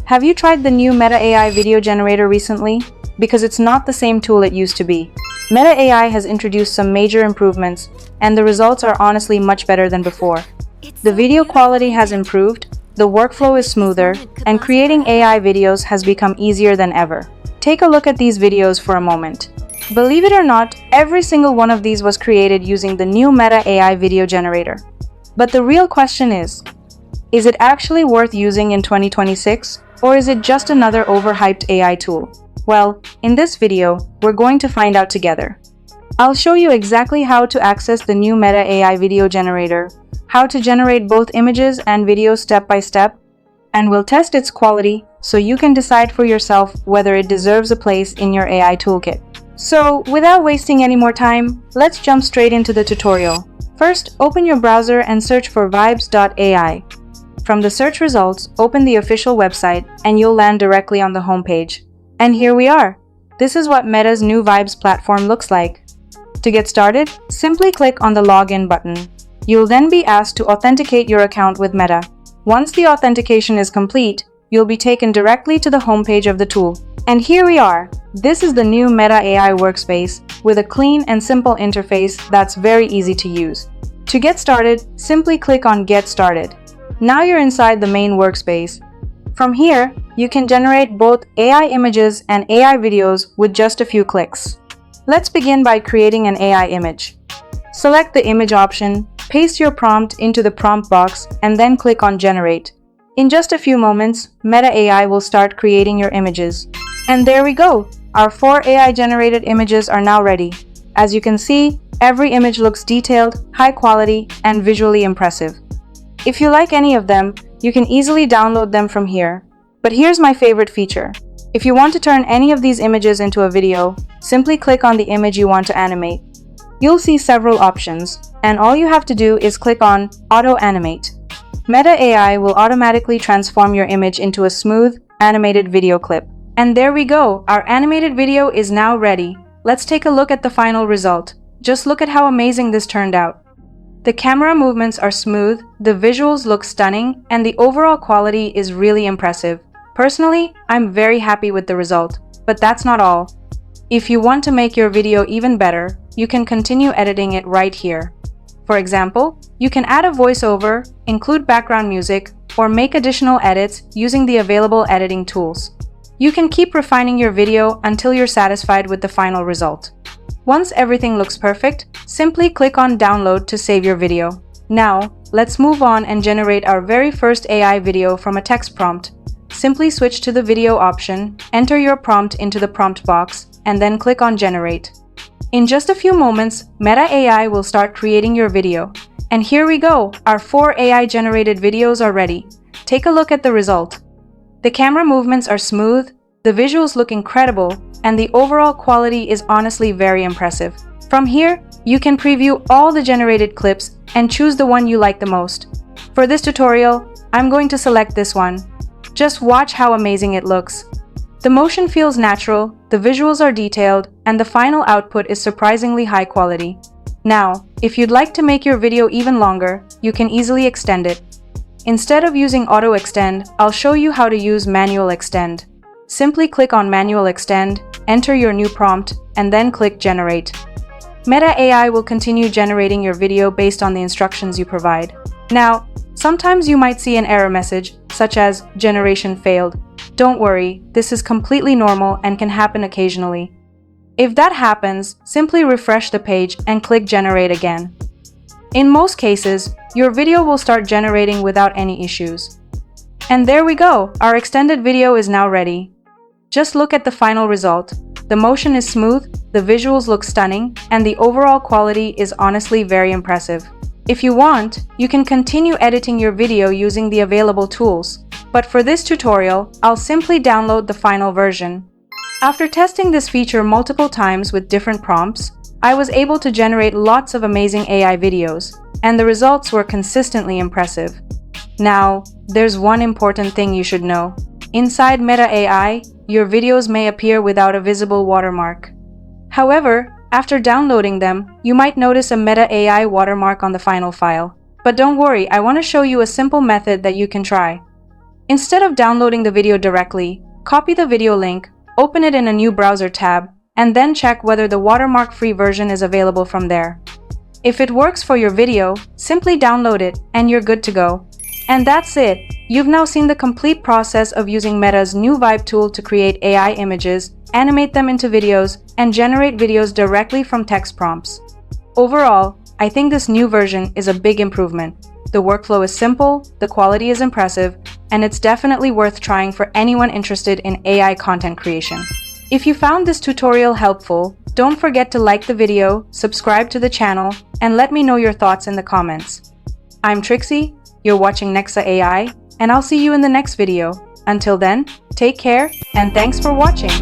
Have you tried the new Meta AI video generator recently? Because it's not the same tool it used to be. Meta AI has introduced some major improvements, and the results are honestly much better than before. The video quality has improved, the workflow is smoother, and creating AI videos has become easier than ever. Take a look at these videos for a moment. Believe it or not, every single one of these was created using the new Meta AI video generator. But the real question is it actually worth using in 2026? Or is it just another overhyped AI tool? Well, in this video, we're going to find out together. I'll show you exactly how to access the new Meta AI video generator, how to generate both images and videos step by step, and we'll test its quality so you can decide for yourself whether it deserves a place in your AI toolkit. So, without wasting any more time, let's jump straight into the tutorial. First, open your browser and search for vibes.ai. From the search results, open the official website and you'll land directly on the homepage. And here we are. This is what Meta's new Vibes platform looks like. To get started, simply click on the Login button. You'll then be asked to authenticate your account with Meta. Once the authentication is complete, you'll be taken directly to the homepage of the tool. And here we are. This is the new Meta AI workspace with a clean and simple interface that's very easy to use. To get started, simply click on Get Started. Now you're inside the main workspace. From here, you can generate both AI images and AI videos with just a few clicks. Let's begin by creating an AI image. Select the image option, paste your prompt into the prompt box, and then click on Generate. In just a few moments, Meta AI will start creating your images. And there we go! Our 4 AI-generated images are now ready. As you can see, every image looks detailed, high quality, and visually impressive. If you like any of them, you can easily download them from here. But here's my favorite feature. If you want to turn any of these images into a video, simply click on the image you want to animate. You'll see several options, and all you have to do is click on Auto Animate. Meta AI will automatically transform your image into a smooth, animated video clip. And there we go, our animated video is now ready. Let's take a look at the final result. Just look at how amazing this turned out. The camera movements are smooth, the visuals look stunning, and the overall quality is really impressive. Personally, I'm very happy with the result. But that's not all. If you want to make your video even better, you can continue editing it right here. For example, you can add a voiceover, include background music, or make additional edits using the available editing tools. You can keep refining your video until you're satisfied with the final result. Once everything looks perfect, simply click on Download to save your video. Now, let's move on and generate our very first AI video from a text prompt. Simply switch to the video option, enter your prompt into the prompt box, and then click on Generate. In just a few moments, Meta AI will start creating your video. And here we go! Our 4 AI-generated videos are ready. Take a look at the result. The camera movements are smooth, the visuals look incredible, and the overall quality is honestly very impressive. From here, you can preview all the generated clips and choose the one you like the most. For this tutorial, I'm going to select this one. Just watch how amazing it looks. The motion feels natural, the visuals are detailed, and the final output is surprisingly high quality. Now, if you'd like to make your video even longer, you can easily extend it. Instead of using Auto Extend, I'll show you how to use Manual Extend. Simply click on Manual Extend, enter your new prompt, and then click Generate. Meta AI will continue generating your video based on the instructions you provide. Now, sometimes you might see an error message, such as Generation failed. Don't worry, this is completely normal and can happen occasionally. If that happens, simply refresh the page and click Generate again. In most cases, your video will start generating without any issues. And there we go, our extended video is now ready. Just look at the final result. The motion is smooth, the visuals look stunning, and the overall quality is honestly very impressive. If you want, you can continue editing your video using the available tools. But for this tutorial, I'll simply download the final version. After testing this feature multiple times with different prompts, I was able to generate lots of amazing AI videos, and the results were consistently impressive. Now, there's one important thing you should know. Inside Meta AI, your videos may appear without a visible watermark. However, after downloading them, you might notice a Meta AI watermark on the final file. But don't worry, I want to show you a simple method that you can try. Instead of downloading the video directly, copy the video link, open it in a new browser tab, and then check whether the watermark-free version is available from there. If it works for your video, simply download it and you're good to go. And that's it! You've now seen the complete process of using Meta's new Vibe tool to create AI images, animate them into videos, and generate videos directly from text prompts. Overall, I think this new version is a big improvement. The workflow is simple, the quality is impressive, and it's definitely worth trying for anyone interested in AI content creation. If you found this tutorial helpful, don't forget to like the video, subscribe to the channel, and let me know your thoughts in the comments. I'm Trixie, you're watching Nexa AI, and I'll see you in the next video. Until then, take care, and thanks for watching!